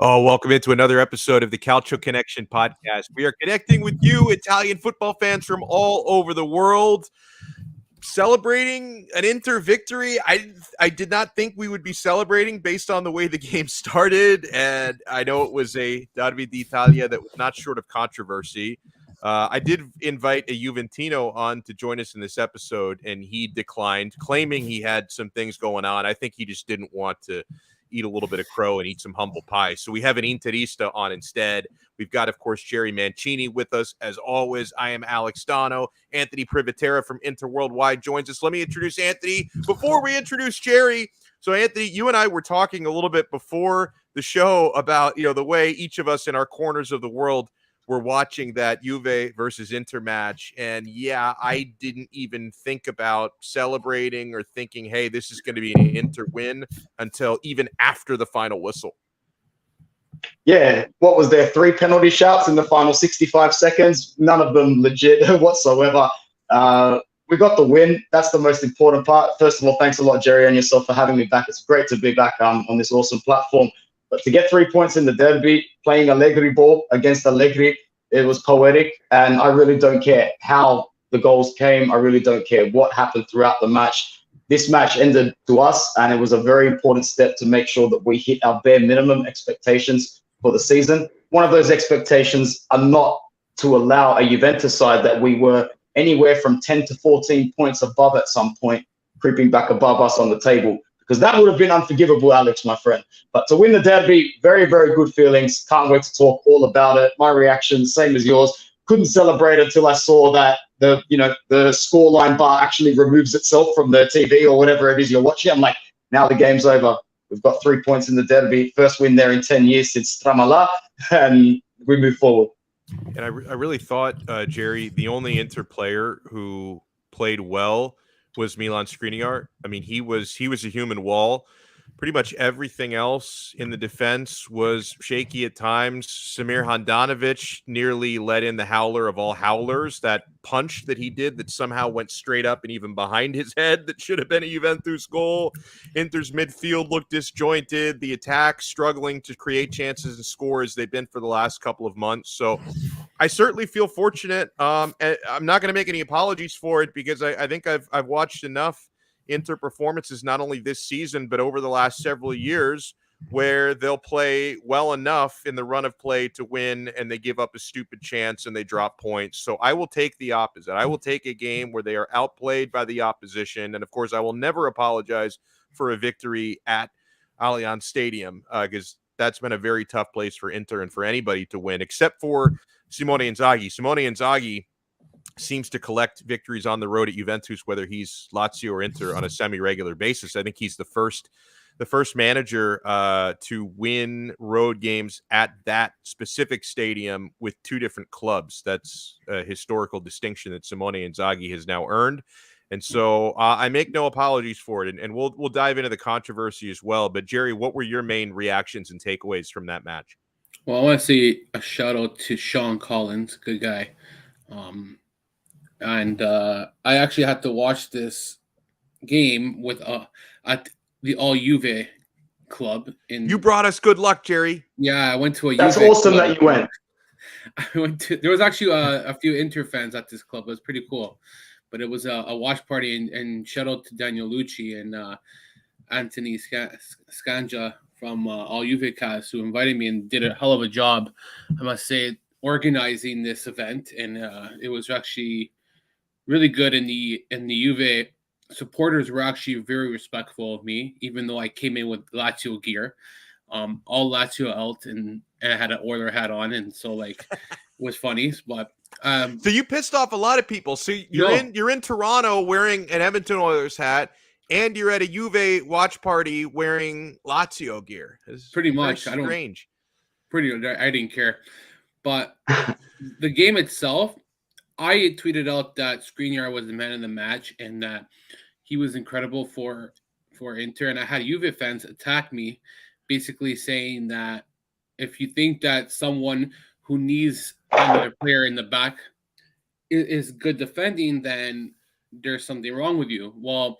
Oh, welcome into another episode of the Calcio Connection podcast. We are connecting with you, Italian football fans from all over the world, celebrating an Inter victory. I did not think we would be celebrating based on the way the game started, and I know it was a Derby d'Italia that was not short of controversy. I did invite a Juventino on to join us in this episode, and he declined, claiming he had some things going on. I think he just didn't want to eat a little bit of crow and eat some humble pie. So we have an Interista on instead. We've got, of course, Jerry Mancini with us. As always, I am Alex Donno. Anthony Privatera from Inter Worldwide joins us. Let me introduce Anthony before we introduce Jerry. So, Anthony, you and I were talking a little bit before the show about, the way each of us in our corners of the world were watching that Juve versus Inter match. And yeah, I didn't even think about celebrating or thinking, hey, this is going to be an Inter win until even after the final whistle. Yeah, what was there? 3 penalty shouts in the final 65 seconds. None of them legit whatsoever. We got the win. That's the most important part. First of all, thanks a lot, Jerry, and yourself for having me back. It's great to be back on this awesome platform. But to get 3 points in the derby, playing Allegri ball against Allegri, it was poetic. And I really don't care how the goals came. I really don't care what happened throughout the match. This match ended to us, and it was a very important step to make sure that we hit our bare minimum expectations for the season. One of those expectations are not to allow a Juventus side that we were anywhere from 10 to 14 points above at some point, creeping back above us on the table, because that would have been unforgivable, Alex, my friend. But to win the derby, very, very good feelings. Can't wait to talk all about it. My reaction, same as yours. Couldn't celebrate until I saw that the scoreline bar actually removes itself from the TV or whatever it is you're watching. I'm like, now the game's over. We've got 3 points in the derby. First win there in 10 years since Stramala, and we move forward. And I really thought, Jerry, the only Inter player who played well was Milan Skriniar. I mean, he was a human wall. Pretty much everything else in the defense was shaky at times. Samir Handanovic nearly let in the howler of all howlers, that punch that he did that somehow went straight up and even behind his head that should have been a Juventus goal. Inter's midfield looked disjointed. The attack struggling to create chances and score as they've been for the last couple of months. So I certainly feel fortunate. I'm not going to make any apologies for it because I think I've watched enough Inter performances, not only this season, but over the last several years, where they'll play well enough in the run of play to win and they give up a stupid chance and they drop points. So I will take the opposite. I will take a game where they are outplayed by the opposition. And of course, I will never apologize for a victory at Allianz Stadium because that's been a very tough place for Inter and for anybody to win, except for Simone Inzaghi. Simone Inzaghi seems to collect victories on the road at Juventus, whether he's Lazio or Inter, on a semi-regular basis. I think he's the first manager to win road games at that specific stadium with 2 different clubs. That's a historical distinction that Simone Inzaghi has now earned. And so I make no apologies for it. And we'll dive into the controversy as well. But Jerry, what were your main reactions and takeaways from that match? Well, I want to say a shout out to Sean Collins, good guy. And I actually had to watch this game with at the All Juve club. You brought us good luck, Jerry. Yeah, I went to a. That's Juve awesome club. that you went. I went to. There was actually a few Inter fans at this club. It was pretty cool, but it was a watch party. And shout out to Daniel Lucci and Anthony Scanja from All Juve cast, who invited me and did a hell of a job, I must say, organizing this event. And it was actually really good. In the Juve supporters were actually very respectful of me, even though I came in with Lazio gear, all Lazio out, and I had an Oiler hat on, and so it was funny. But so you pissed off a lot of people. So you're in Toronto wearing an Edmonton Oilers hat, and you're at a Juve watch party wearing Lazio gear. It's pretty much strange. I didn't care, but the game itself, I tweeted out that Skriniar was the man of the match and that he was incredible for Inter. And I had Juve fans attack me, basically saying that if you think that someone who needs another player in the back is good defending, then there's something wrong with you. Well,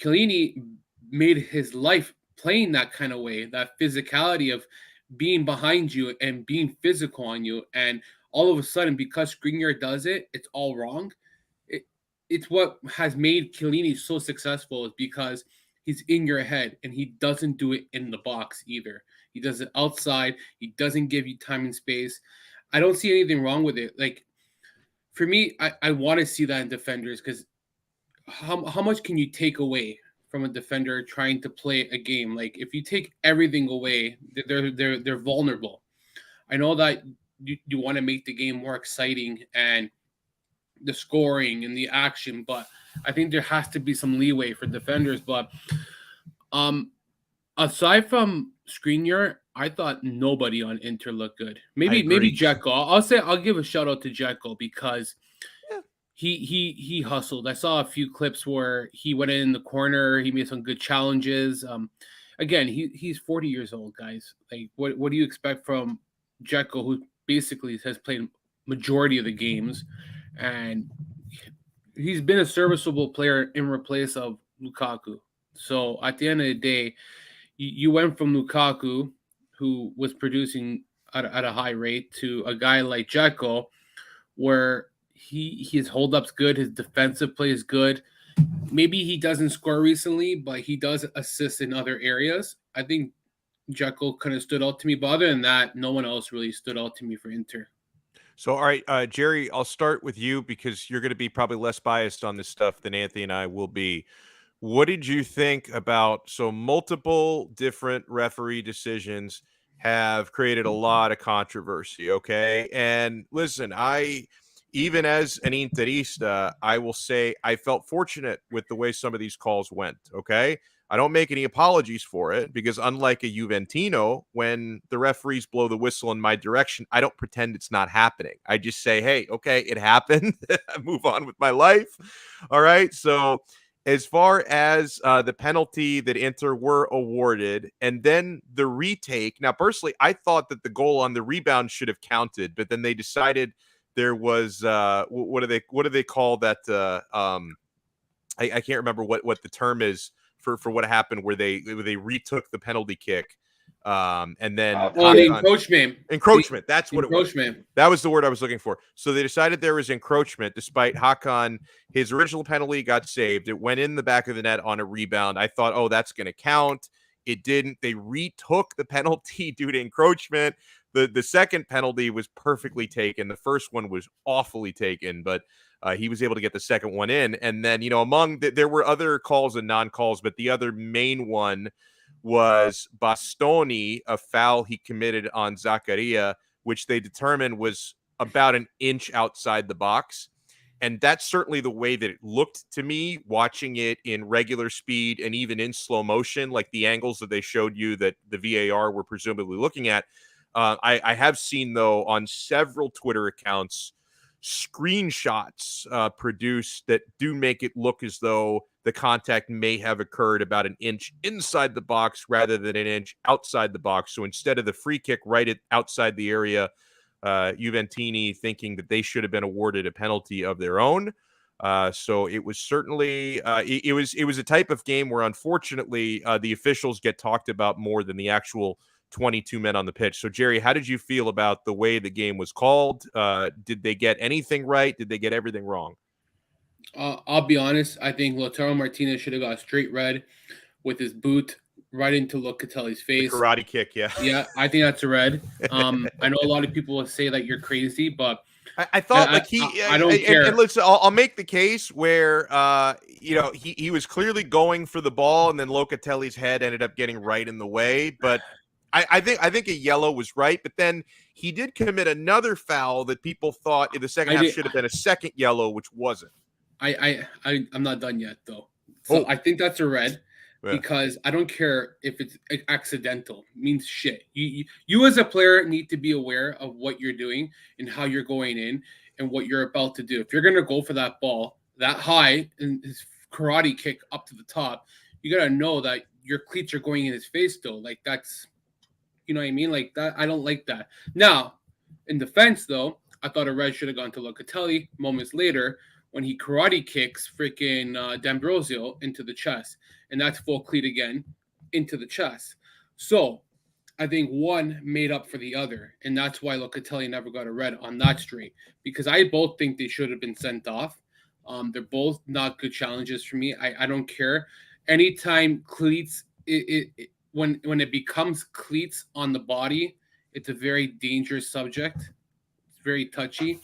Chiellini made his life playing that kind of way, that physicality of being behind you and being physical on you, and all of a sudden, because Skriniar does it, it's all wrong. It's what has made Chiellini so successful, is because he's in your head and he doesn't do it in the box either. He does it outside. He doesn't give you time and space. I don't see anything wrong with it. Like, for me, I want to see that in defenders, because how much can you take away from a defender trying to play a game? Like, if you take everything away, they're vulnerable. I know that you want to make the game more exciting and the scoring and the action, but I think there has to be some leeway for defenders. But aside from Skriniar, I thought nobody on Inter looked good. Maybe Dzeko. I'll give a shout out to Dzeko, because he hustled. I saw a few clips where he went in the corner. He made some good challenges. Again, he's 40 years old, guys. Like, what do you expect from Dzeko, who basically has played majority of the games, and he's been a serviceable player in replace of Lukaku. So at the end of the day, you went from Lukaku, who was producing at a high rate, to a guy like Dzeko, where his hold-up's good, his defensive play is good. Maybe he doesn't score recently, but he does assist in other areas. I think Dzeko kind of stood out to me, but other than that, no one else really stood out to me for Inter. So, all right, Jerry, I'll start with you because you're going to be probably less biased on this stuff than Anthony and I will be. What did you think about, so multiple different referee decisions have created a lot of controversy, okay? And listen, even as an Interista, I will say I felt fortunate with the way some of these calls went, okay? I don't make any apologies for it, because unlike a Juventino, when the referees blow the whistle in my direction, I don't pretend it's not happening. I just say, hey, okay, it happened. I move on with my life. All right. So as far as the penalty that Inter were awarded, and then the retake. Now, personally, I thought that the goal on the rebound should have counted, but then they decided there was what do they call that? I can't remember what the term is for what happened where they retook the penalty kick, and then the encroachment. That's what encroachment. it was. That was the word I was looking for. So they decided there was encroachment, despite Hakan, his original penalty got saved. It went in the back of the net on a rebound. I thought, oh, that's going to count. It didn't. They retook the penalty due to encroachment. The second penalty was perfectly taken. The first one was awfully taken, but he was able to get the second one in. And then, there were other calls and non-calls, but the other main one was Bastoni, a foul he committed on Zaccaria, which they determined was about an inch outside the box. And that's certainly the way that it looked to me, watching it in regular speed and even in slow motion, like the angles that they showed you that the VAR were presumably looking at. I have seen, though, on several Twitter accounts, screenshots produced that do make it look as though the contact may have occurred about an inch inside the box rather than an inch outside the box. So instead of the free kick right outside the area, Juventini thinking that they should have been awarded a penalty of their own. So it was certainly it was a type of game where, unfortunately, the officials get talked about more than the actual 22 men on the pitch. So, Jerry, how did you feel about the way the game was called? Did they get anything right? Did they get everything wrong? I'll be honest. I think Lautaro Martinez should have got a straight red with his boot right into Locatelli's face. The karate kick, yeah. Yeah, I think that's a red. I know a lot of people will say that you're crazy, but I thought I don't care. And listen, I'll make the case where he was clearly going for the ball, and then Locatelli's head ended up getting right in the way. But I think a yellow was right, but then he did commit another foul that people thought in the second half should have been a second yellow, which wasn't. I'm not done yet, though. So I think that's a red because I don't care if it's accidental. It means shit. You as a player need to be aware of what you're doing and how you're going in and what you're about to do. If you're going to go for that ball that high and his karate kick up to the top, you got to know that your cleats are going in his face, though. Like, that's... You know what I mean? Like that. I don't like that. Now, in defense, though, I thought a red should have gone to Locatelli moments later when he karate kicks freaking D'Ambrosio into the chest. And that's full cleat again into the chest. So I think one made up for the other, and that's why Locatelli never got a red on that straight. Because I both think they should have been sent off. They're both not good challenges for me. I don't care. Anytime cleats, when it becomes cleats on the body, it's a very dangerous subject. It's very touchy.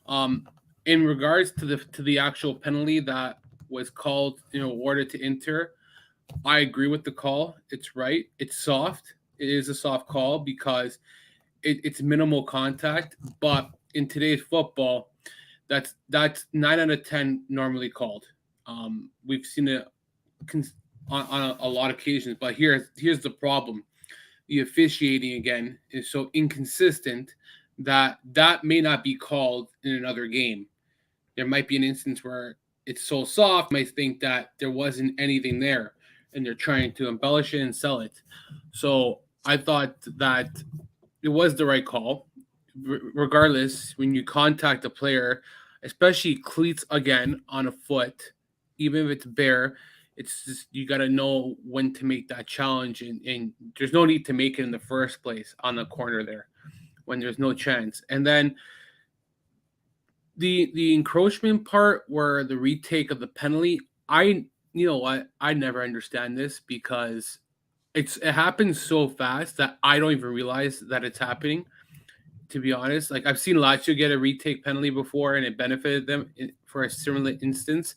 In regards to the actual penalty that was called, awarded to Inter, I agree with the call. It's right. It's soft. It is a soft call because it's minimal contact. But in today's football, that's 9 out of 10 normally called. We've seen it on a lot of occasions. But here's the problem: the officiating again is so inconsistent that may not be called in another game. There might be an instance where it's so soft, you might think that there wasn't anything there, and they're trying to embellish it and sell it. So I thought that it was the right call. Regardless, when you contact a player, especially cleats again on a foot, even if it's bare, it's just you got to know when to make that challenge, and there's no need to make it in the first place on the corner there when there's no chance. And then the encroachment part, where the retake of the penalty, I never understand this because it happens so fast that I don't even realize that it's happening, to be honest. Like, I've seen Lazio get a retake penalty before and it benefited them for a similar instance.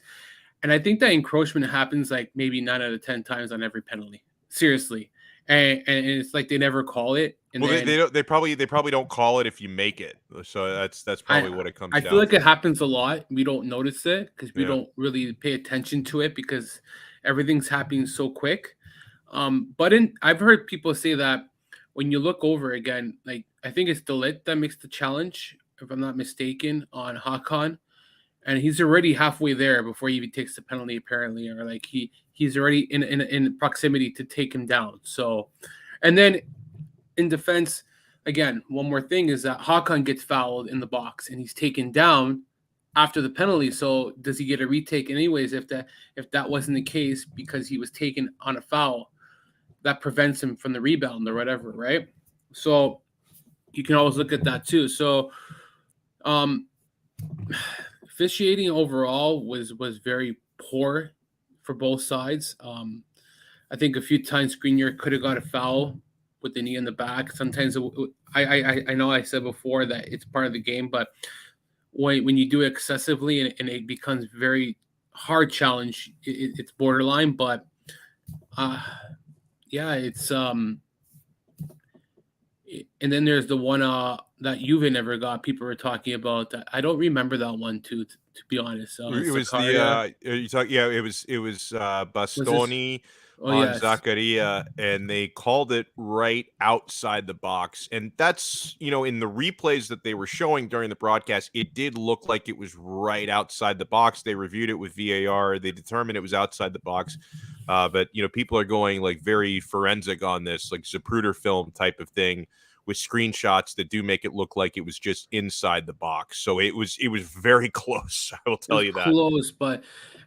And I think that encroachment happens like maybe 9 out of 10 times on every penalty. Seriously. And it's like they never call it. And well, they probably don't call it if you make it. So that's probably what it comes down to. I feel like it happens a lot. We don't notice it because we don't really pay attention to it because everything's happening so quick. But I've heard people say that when you look over again, like I think it's Delit that makes the challenge, if I'm not mistaken, on Hakan, and he's already halfway there before he even takes the penalty, apparently, or like he's already in proximity to take him down. So, and then in defense, again, one more thing is that Hakan gets fouled in the box and he's taken down after the penalty. So does he get a retake anyways? If that wasn't the case because he was taken on a foul, that prevents him from the rebound or whatever, right? So you can always look at that too. So officiating overall was very poor for both sides. I think a few times Skriniar could have got a foul with the knee in the back. Sometimes I know I said before that it's part of the game, but when you do it excessively and it becomes very hard challenge, it's borderline. But it's and then there's the one that Juve never got. People were talking about that. I don't remember that one too, to be honest. It was it was Bastoni on Zaccaria, and they called it right outside the box. And that's, in the replays that they were showing during the broadcast, it did look like it was right outside the box. They reviewed it with VAR. They determined it was outside the box. But people are going like very forensic on this, like Zapruder film type of thing, with screenshots that do make it look like it was just inside the box. So it was very close. I will tell you that. Close, but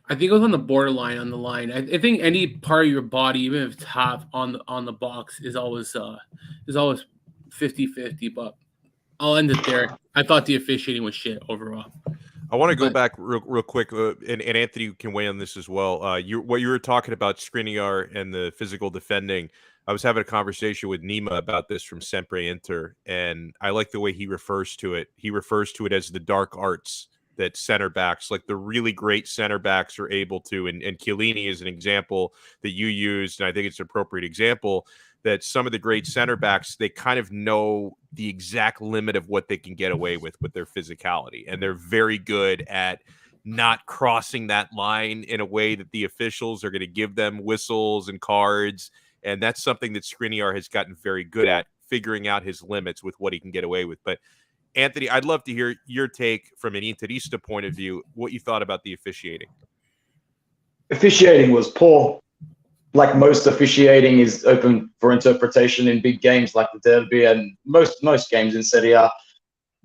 I think it was on the borderline on the line. I think any part of your body, even if it's half on the box, is always 50-50. But I'll end it there. I thought the officiating was shit overall. I want to go back real quick, and Anthony can weigh on this as well. What you were talking about Skriniar and the physical defending. I was having a conversation with Nima about this from Sempre Inter, and I like the way he refers to it. He refers to it as the dark arts that center backs, like the really great center backs, are able to. And Chiellini is an example that you used, and I think it's an appropriate example, that some of the great center backs, they kind of know the exact limit of what they can get away with their physicality. And they're very good at not crossing that line in a way that the officials are going to give them whistles and cards. And that's something that Skriniar has gotten very good at, figuring out his limits with what he can get away with. But Anthony, I'd love to hear your take from an Interista point of view, what you thought about the officiating. Officiating was poor. Like most officiating is open for interpretation in big games like the Derby and most games in Serie A.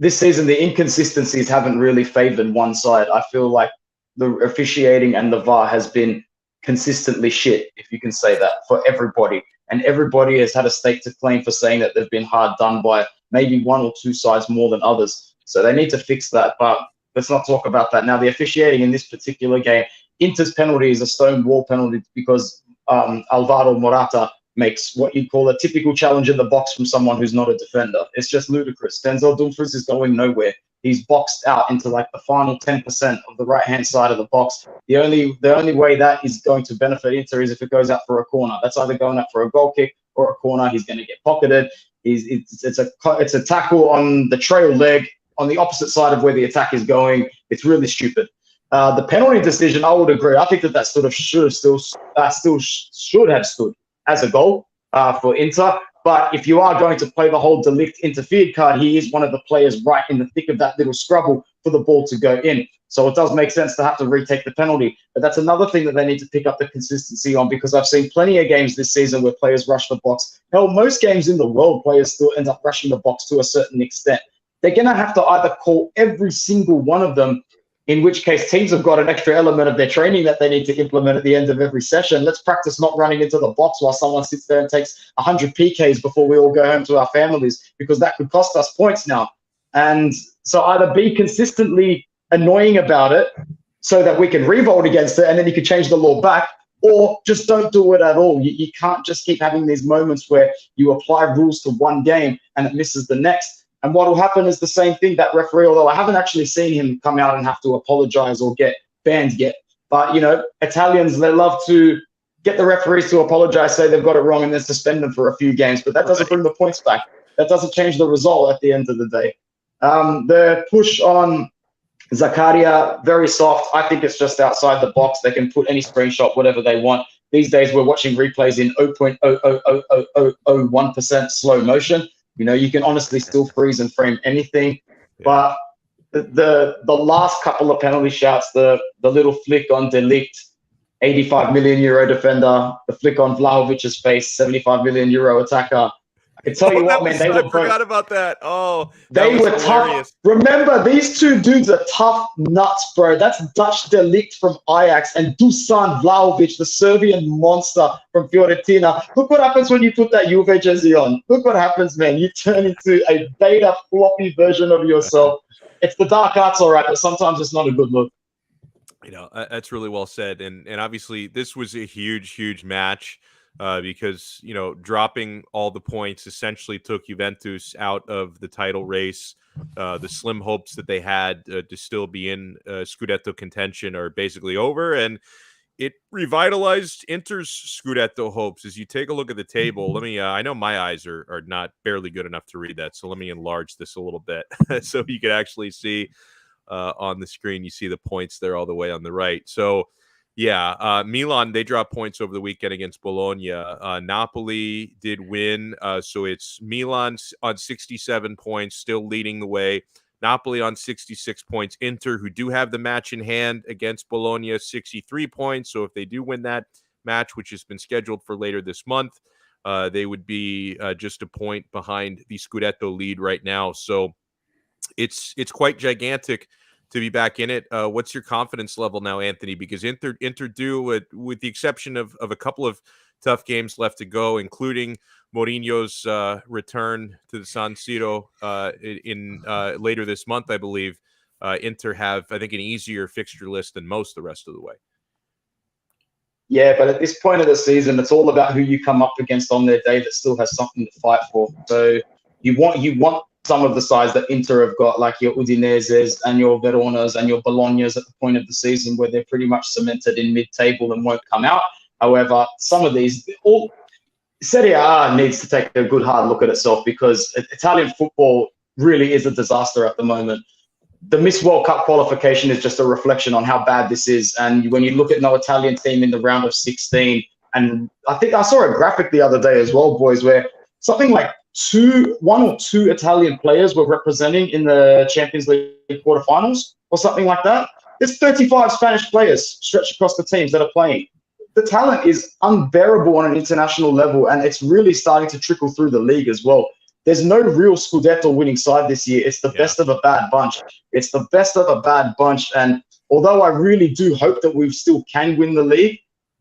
This season, the inconsistencies haven't really favored one side. I feel like the officiating and the VAR has been consistently shit, if you can say that, for everybody. and everybody has had a stake to claim for saying that they've been hard done by maybe one or two sides more than others. So they need to fix that, but let's not talk about that now. The officiating in this particular game, Inter's penalty is a stone wall penalty because Alvaro Morata makes what you call a typical challenge in the box from someone who's not a defender. It's just ludicrous. Denzel Dumfries is going nowhere. He's boxed out into like the final 10% of the right-hand side of the box. The only way that is going to benefit Inter is if it goes out for a corner. That's either going out for a goal kick or a corner. He's going to get pocketed. It's a tackle on the trail leg on the opposite side of where the attack is going. It's really stupid. The penalty decision, I would agree. I think that should have stood as a goal for Inter. But if you are going to play the whole De Ligt interfered card, he is one of the players right in the thick of that little scrabble for the ball to go in. So it does make sense to have to retake the penalty. But that's another thing that they need to pick up the consistency on, because I've seen plenty of games this season where players rush the box. Hell, most games in the world, players still end up rushing the box to a certain extent. They're going to have to either call every single one of them, in which case teams have got an extra element of their training that they need to implement at the end of every session. Let's practice not running into the box while someone sits there and takes 100 PKs before we all go home to our families, because that could cost us points now. And so either be consistently annoying about it so that we can revolt against it and then you can change the law back, or just don't do it at all. You can't just keep having these moments where you apply rules to one game and it misses the next. And what will happen is the same thing. That referee, although I haven't actually seen him come out and have to apologize or get banned yet, but, you know, Italians, they love to get the referees to apologize, say they've got it wrong, and then suspend them for a few games. But that doesn't bring the points back. That doesn't change the result at the end of the day. The push on Zakaria, very soft. I think it's just outside the box. They can put any screenshot, whatever they want. These days, we're watching replays in 0.00001% slow motion. You know, you can honestly still freeze and frame anything. Yeah. But the last couple of penalty shouts, the little flick on De Ligt, 85 million euro defender, the flick on Vlahovic's face, 75 million euro attacker. I can tell you what, man, I forgot about that. Oh, they were tough. Remember, these two dudes are tough nuts, bro. That's Dutch De Ligt from Ajax and Dusan Vlahovic, the Serbian monster from Fiorentina. Look what happens when you put that Juve jersey on. Look what happens, man. You turn into a beta floppy version of yourself. It's the dark arts, all right, but sometimes it's not a good look. You know, that's really well said. And obviously, this was a huge match. Because, you know, dropping all the points essentially took Juventus out of the title race. The slim hopes that they had to still be in Scudetto contention are basically over, and it revitalized Inter's Scudetto hopes. As you take a look at the table, let me, I know my eyes are not barely good enough to read that, so let me enlarge this a little bit so you can actually see on the screen. You see the points there all the way on the right. So, yeah, Milan, they dropped points over the weekend against Bologna. Napoli did win, so it's Milan on 67 points, still leading the way. Napoli on 66 points. Inter, who do have the match in hand against Bologna, 63 points. So if they do win that match, which has been scheduled for later this month, they would be just a point behind the Scudetto lead right now. So it's quite gigantic to be back in it. What's your confidence level now, Anthony? Because Inter do, with the exception of a couple of tough games left to go, including Mourinho's return to the San Siro in later this month, I believe. Inter have, I think, an easier fixture list than most the rest of the way. Yeah, but at this point of the season, it's all about who you come up against on their day that still has something to fight for. So you want some of the sides that Inter have got, like your Udineses and your Veronas and your Bolognas at the point of the season where they're pretty much cemented in mid-table and won't come out. However, some of these, all Serie A needs to take a good hard look at itself, because Italian football really is a disaster at the moment. The Miss World Cup qualification is just a reflection on how bad this is. And when you look at no Italian team in the round of 16, and I think I saw a graphic the other day as well, boys, where something like one or two Italian players were representing in the Champions League quarterfinals or something like that. There's 35 Spanish players stretched across the teams that are playing. The talent is unbearable on an international level, and it's really starting to trickle through the league as well. There's no real Scudetto winning side this year. It's the best of a bad bunch. It's the best of a bad bunch. And although I really do hope that we still can win the league,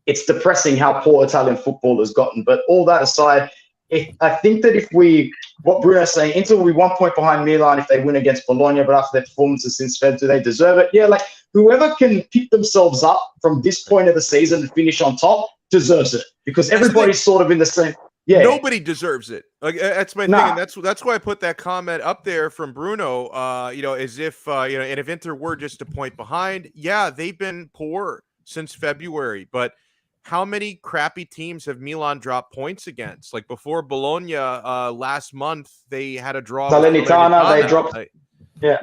it's depressing how poor Italian football has gotten. But all that aside, I think that what Bruno's saying, Inter will be 1 point behind Milan if they win against Bologna, but after their performances since Feb, do they deserve it? Yeah, like whoever can pick themselves up from this point of the season and finish on top deserves it, because everybody's sort of in the same. Yeah, nobody deserves it. Like that's my thing, and that's why I put that comment up there from Bruno. As if and if Inter were just a point behind, yeah, they've been poor since February, but how many crappy teams have Milan dropped points against? Like before Bologna last month, they had a draw. Salernitana, they dropped. Yeah.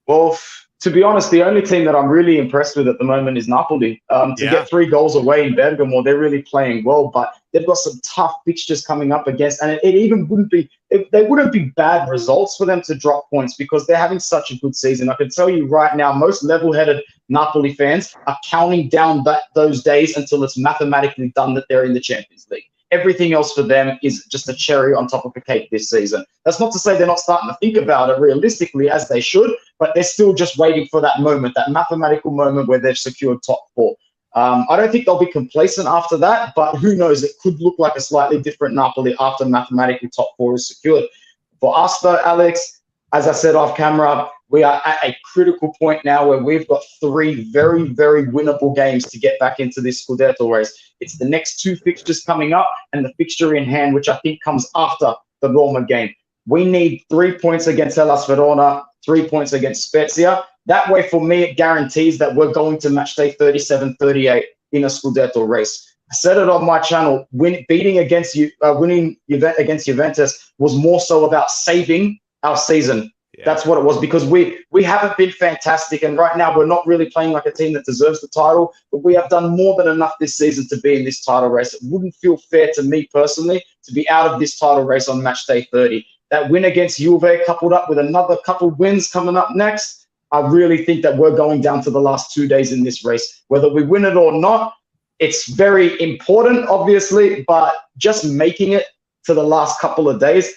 Well, to be honest, the only team that I'm really impressed with at the moment is Napoli. To get 3 goals away in Bergamo, they're really playing well, but they've got some tough fixtures coming up against, and it even wouldn't be bad results for them to drop points because they're having such a good season. I can tell you right now, most level-headed Napoli fans are counting down those days until it's mathematically done that they're in the Champions League. Everything else for them is just a cherry on top of the cake this season. That's not to say they're not starting to think about it realistically, as they should, but they're still just waiting for that moment, that mathematical moment where they've secured top 4. I don't think they'll be complacent after that, but who knows? It could look like a slightly different Napoli after mathematically top 4 is secured. For us, though, Alex, as I said off camera, we are at a critical point now where we've got 3 very, very winnable games to get back into this Scudetto race. It's the next 2 fixtures coming up and the fixture in hand, which I think comes after the Roma game. We need 3 points against Hellas Verona, 3 points against Spezia. That way, for me, it guarantees that we're going to match day 37-38 in a Scudetto race. I said it on my channel, winning against Juventus was more so about saving our season. Yeah. That's what it was, because we haven't been fantastic, and right now we're not really playing like a team that deserves the title, but we have done more than enough this season to be in this title race. It wouldn't feel fair to me personally to be out of this title race on match day 30. That win against Juve, coupled up with another couple wins coming up next, I really think that we're going down to the last 2 days in this race. Whether we win it or not, it's very important, obviously, but just making it to the last couple of days,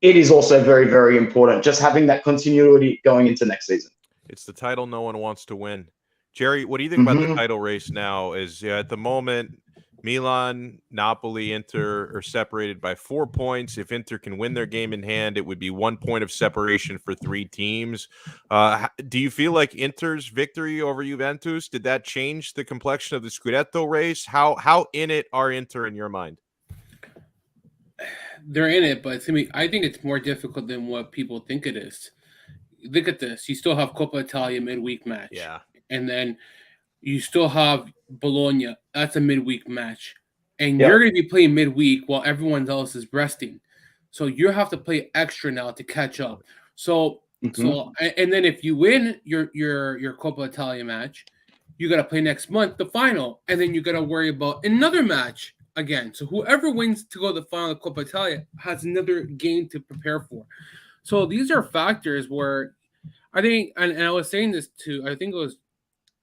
it is also very, very important. Just having that continuity going into next season. It's the title no one wants to win. Jerry, what do you think about the title race now? Is at the moment, Milan, Napoli, Inter are separated by 4 points. If Inter can win their game in hand, it would be 1 point of separation for 3 teams. Do you feel like Inter's victory over Juventus, did that change the complexion of the Scudetto race? How in it are Inter in your mind? They're in it, but I think it's more difficult than what people think it is. Look at this. You still have Coppa Italia midweek match. Yeah. And then you still have Bologna. That's a midweek match. And you're going to be playing midweek while everyone else is resting. So you have to play extra now to catch up. So and then if you win your Coppa Italia match, you got to play next month the final, and then you got to worry about another match again. So whoever wins to go to the final of Coppa Italia has another game to prepare for. So these are factors where I think, and I was saying this to, I think it was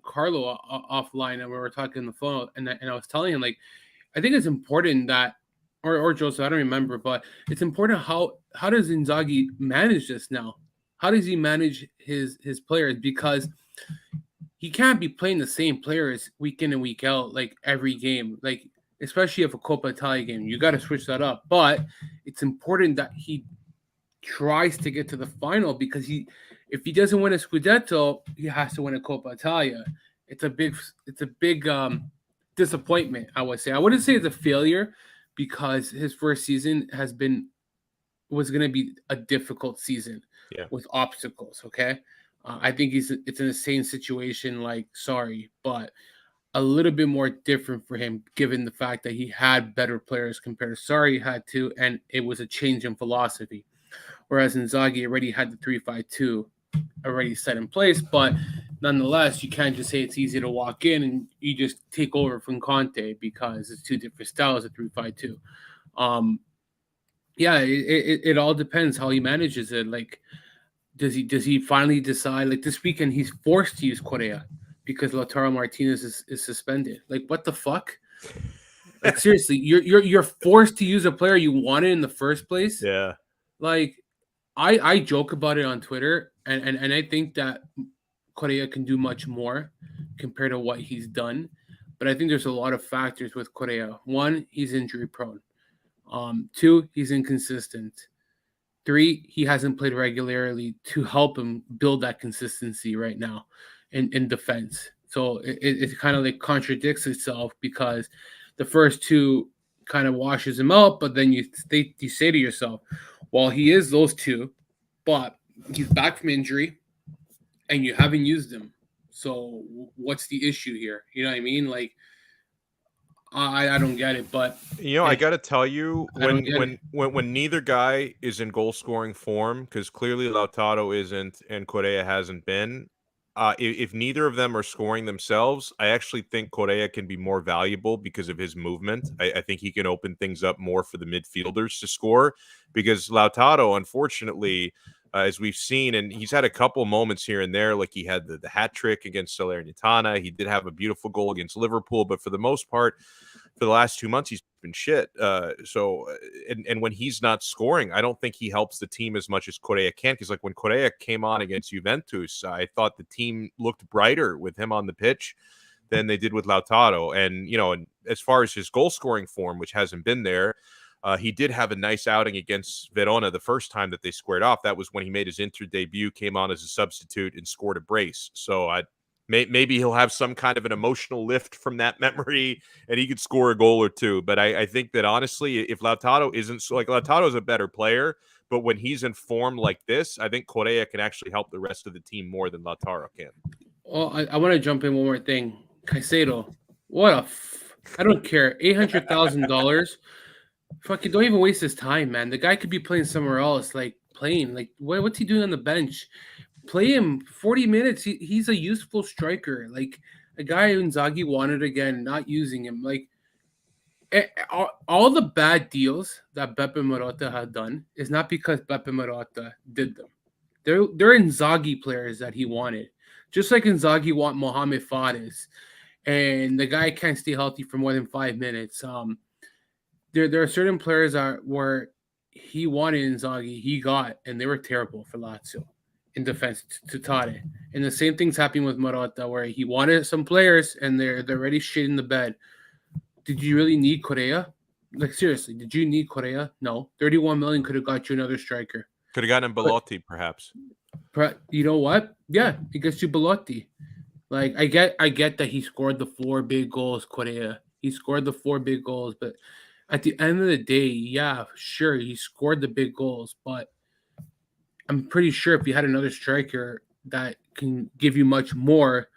Carlo offline, and we were talking on the phone, and I was telling him, like, I think it's important that, or Joseph, I don't remember, but it's important how does Inzaghi manage this now? How does he manage his players? Because he can't be playing the same players week in and week out, like every game, like especially if a Coppa Italia game, you got to switch that up. But it's important that he tries to get to the final, because if he doesn't win a Scudetto, he has to win a Coppa Italia. It's a big disappointment, I would say. I wouldn't say it's a failure, because his first season was going to be a difficult season with obstacles. Okay, I think it's in the same situation like Sarri, but a little bit more different for him, given the fact that he had better players compared to Sarri had to, and it was a change in philosophy. Whereas Inzaghi already had the 3-5-2 already set in place, but nonetheless, you can't just say it's easy to walk in and you just take over from Conte, because it's 2 different styles of 3-5-2. It all depends how he manages it. Like, does he finally decide? Like this weekend, he's forced to use Correa because Lautaro Martinez is suspended. Like, what the fuck? Like, seriously, you're forced to use a player you wanted in the first place. Yeah. Like, I joke about it on Twitter, and I think that Correa can do much more compared to what he's done. but I think there's a lot of factors with Correa. One, he's injury prone. Two, he's inconsistent. Three, he hasn't played regularly to help him build that consistency right now in defense. So it kind of like contradicts itself, because the first two kind of washes him out, but then you say to yourself, well, he is those two, but he's back from injury and you haven't used him. So what's the issue here? You know what I mean? Like, I don't get it, but I got to tell you, when neither guy is in goal scoring form, because clearly Lautaro isn't and Correa hasn't been. If neither of them are scoring themselves, I actually think Correa can be more valuable because of his movement. I think he can open things up more for the midfielders to score, because Lautaro, unfortunately, as we've seen, and he's had a couple moments here and there, like he had the hat trick against Salernitana. He did have a beautiful goal against Liverpool, but for the most part, for the last 2 months, he's been shit. And when he's not scoring, I don't think he helps the team as much as Correa can. Because like when Correa came on against Juventus, I thought the team looked brighter with him on the pitch than they did with Lautaro. And and as far as his goal scoring form, which hasn't been there, he did have a nice outing against Verona the first time that they squared off. That was when he made his Inter debut, came on as a substitute, and scored a brace. So maybe he'll have some kind of an emotional lift from that memory, and he could score a goal or two. But I think that honestly, if Lautaro isn't Lautaro's a better player, but when he's in form like this, I think Correa can actually help the rest of the team more than Lautaro can. Well, I want to jump in one more thing. Caicedo, I don't care. $800,000. Fucking don't even waste his time, man. The guy could be playing somewhere else, what's he doing on the bench? Play him 40 minutes. He's a useful striker, like a guy Inzaghi wanted again, not using him. Like all the bad deals that Beppe Marotta had done is not because Beppe Marotta did them. They're Inzaghi players that he wanted. Just like Inzaghi want Mohamed Fares, and the guy can't stay healthy for more than 5 minutes. There are certain players where he wanted Inzaghi, he got, and they were terrible for Lazio in defense to Tade. And the same thing's happening with Marotta, where he wanted some players and they're already shit in the bed. Did you really need Correa? Like, seriously, did you need Correa? No. 31 million could have got you another striker. Could have gotten Belotti, perhaps. You know what? Yeah, it gets you Belotti. Like, I get that he scored the 4 big goals, Correa. He scored the 4 big goals, but at the end of the day, yeah, sure, he scored the big goals, but I'm pretty sure if you had another striker that can give you much more,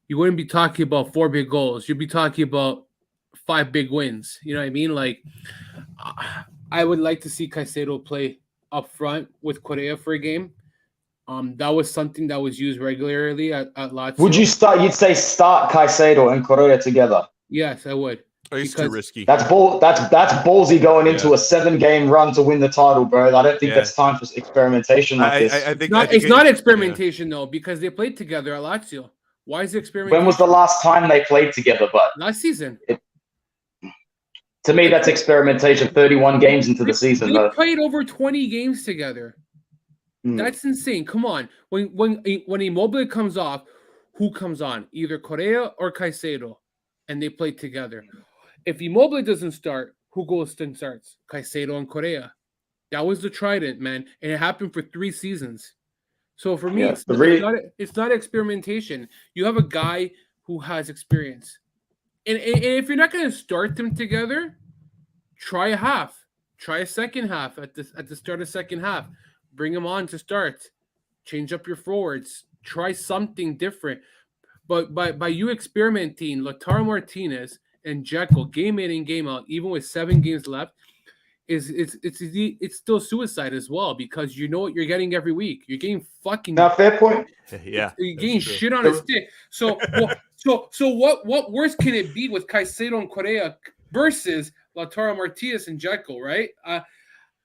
you wouldn't be talking about 4 big goals. You'd be talking about 5 big wins. You know what I mean? Like, I would like to see Caicedo play up front with Correa for a game. That was something that was used regularly at Lazio. You'd say start Caicedo and Correa together? Yes, I would. It's too risky. That's ballsy going into a 7-game run to win the title, bro. I don't think that's time for experimentation like this. I think it's not experimentation though, because they played together at Lazio. Why is it experimentation? When was the last time they played together? But last season. To me, that's experimentation. 31 games into the season. They played over 20 games together. That's insane. Come on. When Immobile comes off, who comes on? Either Correa or Caicedo, and they play together. If Immobile doesn't start, who goes and starts? Caicedo and Correa. That was the trident, man, and it happened for 3 seasons. So for me, it's not experimentation. You have a guy who has experience, and if you're not going to start them together, try a half, try a second half at the start of second half. Bring them on to start. Change up your forwards. Try something different. But by you experimenting, Lautaro Martinez and Dzeko game in and game out, even with 7 games left, it's still suicide as well, because you know what you're getting every week. You're getting fucking fair point. Yeah, you're getting shit on a stick. So what worse can it be with Caicedo and Correa versus Lautaro Martinez and Dzeko, right?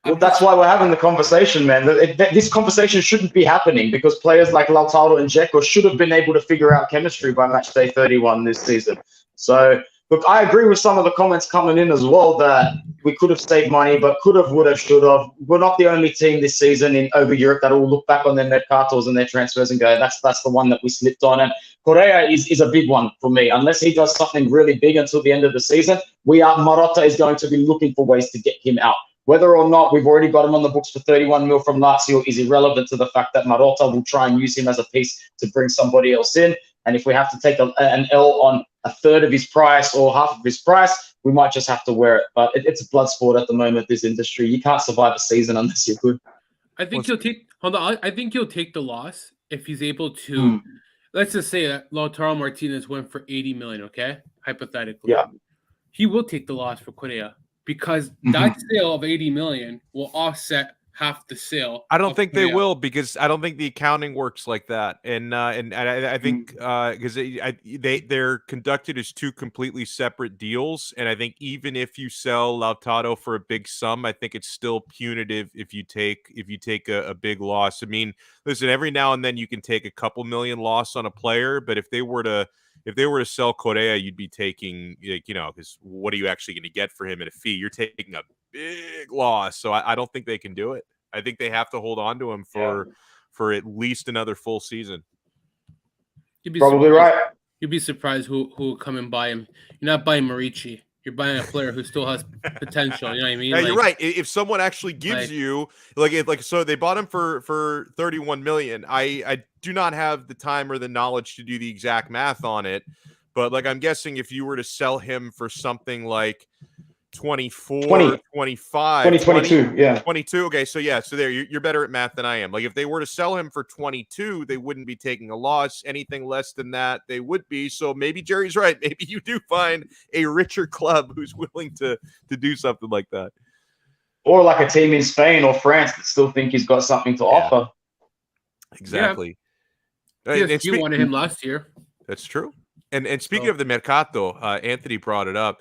Well, that's why we're having the conversation, man. This conversation shouldn't be happening, because players like Lautaro and Dzeko should have been able to figure out chemistry by match day 31 this season. So Look, I agree with some of the comments coming in as well that we could have saved money, but could have, would have, should have. We're not the only team this season in over Europe that will look back on their mercatos and their transfers and go, that's the one that we slipped on. And Correa is a big one for me. Unless he does something really big until the end of the season, Marotta is going to be looking for ways to get him out. Whether or not we've already got him on the books for 31 mil from Lazio is irrelevant to the fact that Marotta will try and use him as a piece to bring somebody else in. And if we have to take an L on a third of his price or half of his price, we might just have to wear it. But it's a blood sport at the moment, this industry. You can't survive a season unless you're good. I think he'll take – hold on. I think he'll take the loss if he's able to let's just say that Lautaro Martinez went for 80 million, okay? Hypothetically. Yeah. He will take the loss for Correa because that sale of 80 million will offset half the sale. I don't think they will because I don't think the accounting works like that, and I think because they're conducted as two completely separate deals, and I think even if you sell Lautaro for a big sum, I think it's still punitive if you take a big loss. I mean, listen, every now and then you can take a couple million loss on a player, but if they were to sell Correa, you'd be taking, because what are you actually going to get for him in a fee? You're taking a big loss. So I don't think they can do it. I think they have to hold on to him for at least another full season. Probably right. You'd be surprised who will come and buy him. You're not buying Marici. You're buying a player who still has potential. You know what I mean? Yeah, you're right. If someone actually gives you so they bought him for 31 million. I do not have the time or the knowledge to do the exact math on it, but I'm guessing if you were to sell him for something like 24, 25, 22, yeah. 22. Okay, so there you're better at math than I am. If they were to sell him for 22, they wouldn't be taking a loss. Anything less than that, they would be. So maybe Jerry's right. Maybe you do find a richer club who's willing to do something like that. Or like a team in Spain or France that still think he's got something to offer. Exactly. Yeah. You wanted him last year. That's true. And speaking of the Mercato, Anthony brought it up.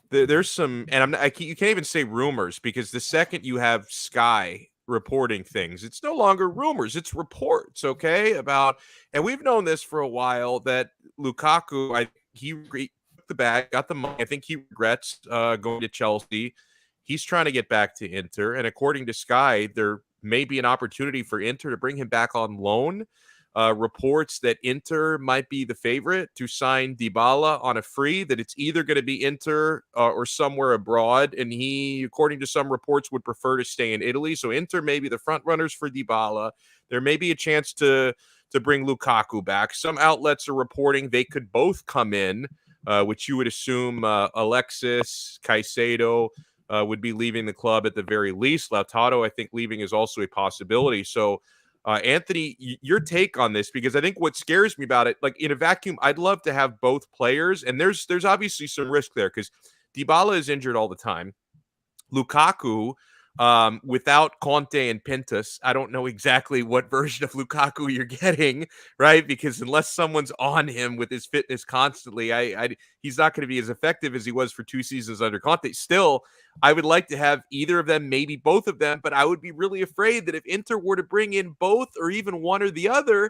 There's some, and you can't even say rumors because the second you have Sky reporting things, it's no longer rumors, it's reports, okay? And we've known this for a while that Lukaku, he took the bag, got the money. I think he regrets going to Chelsea. He's trying to get back to Inter, and according to Sky, there may be an opportunity for Inter to bring him back on loan. Reports that Inter might be the favorite to sign Dybala on a free, that it's either going to be Inter or somewhere abroad. And he, according to some reports, would prefer to stay in Italy. So Inter may be the front runners for Dybala. There may be a chance to bring Lukaku back. Some outlets are reporting they could both come in, which you would assume Alexis, Caicedo would be leaving the club at the very least. Lautaro, I think, leaving is also a possibility. So Anthony, your take on this, because I think what scares me about it, in a vacuum, I'd love to have both players, and there's obviously some risk there because Dybala is injured all the time. Lukaku, without Conte and Pintus, I don't know exactly what version of Lukaku you're getting, right? Because unless someone's on him with his fitness constantly, he's not going to be as effective as he was for 2 seasons under Conte. Still, I would like to have either of them, maybe both of them, but I would be really afraid that if Inter were to bring in both or even one or the other,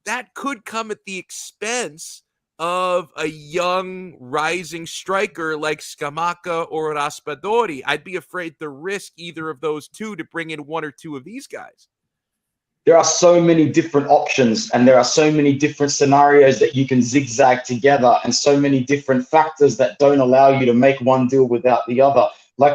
that could come at the expense of a young rising striker like Scamacca or Raspadori. I'd be afraid to risk either of those two to bring in one or two of these guys. There are so many different options and there are so many different scenarios that you can zigzag together and so many different factors that don't allow you to make one deal without the other.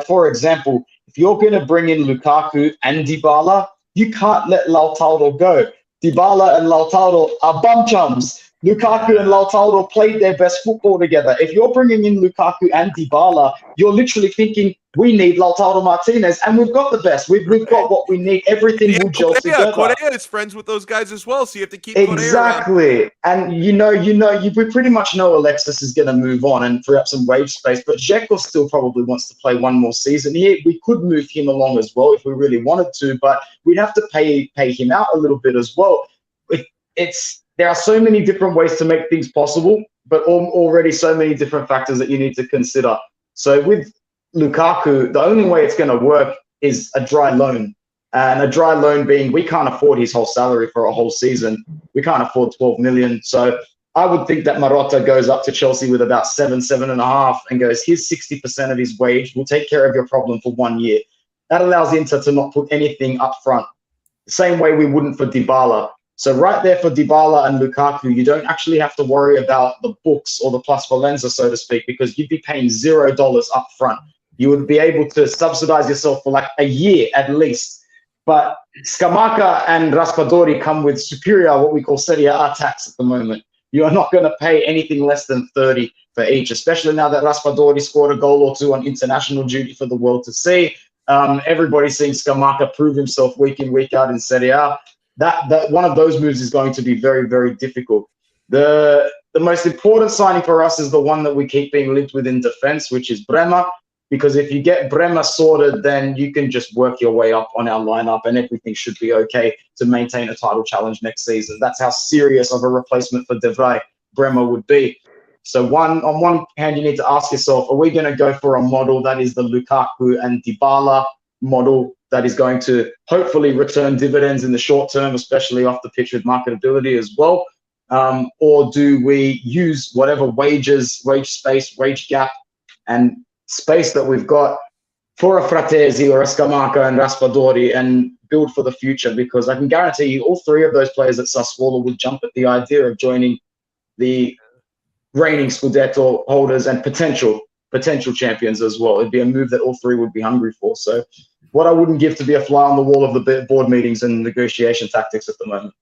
For example, if you're going to bring in Lukaku and Dybala, you can't let Lautaro go. Dybala and Lautaro are bum chums. Lukaku and Lautaro played their best football together. If you're bringing in Lukaku and Dybala, you're literally thinking, we need Lautaro Martinez, and we've got the best. We've got what we need. Everything will gel together. Correa is friends with those guys as well, so you have to keep exactly. And we pretty much know Alexis is going to move on and free up some wage space, but Dzeko still probably wants to play one more season. We could move him along as well if we really wanted to, but we'd have to pay him out a little bit as well. There are so many different ways to make things possible, but already so many different factors that you need to consider. So with Lukaku, the only way it's going to work is a dry loan. And a dry loan being we can't afford his whole salary for a whole season. We can't afford 12 million. So I would think that Marotta goes up to Chelsea with about 7.5, and goes, here's 60% of his wage. We'll take care of your problem for 1 year. That allows Inter to not put anything up front. The same way we wouldn't for Dybala. So right there for Dybala and Lukaku, you don't actually have to worry about the books or the plus Valenza, so to speak, because you'd be paying $0 up front. You would be able to subsidize yourself for like a year at least. But Scamacca and Raspadori come with superior, what we call Serie A tax at the moment. You are not going to pay anything less than 30 for each, especially now that Raspadori scored a goal or two on international duty for the world to see. Everybody's seeing Scamacca prove himself week in, week out in Serie A. That one of those moves is going to be very, very difficult. The most important signing for us is the one that we keep being linked with in defense, which is Bremer. Because if you get Bremer sorted, then you can just work your way up on our lineup and everything should be okay to maintain a title challenge next season. That's how serious of a replacement for De Vrij Bremer would be. So on one hand, you need to ask yourself, are we going to go for a model that is the Lukaku and Dybala model that is going to hopefully return dividends in the short term, especially off the pitch with marketability as well? Or do we use whatever wage space, wage gap, and space that we've got for a Fratesi or a Scamacca and Raspadori and build for the future? Because I can guarantee you all three of those players at Sassuolo would jump at the idea of joining the reigning Scudetto holders and potential champions as well. It'd be a move that all three would be hungry for. So what I wouldn't give to be a fly on the wall of the board meetings and negotiation tactics at the moment.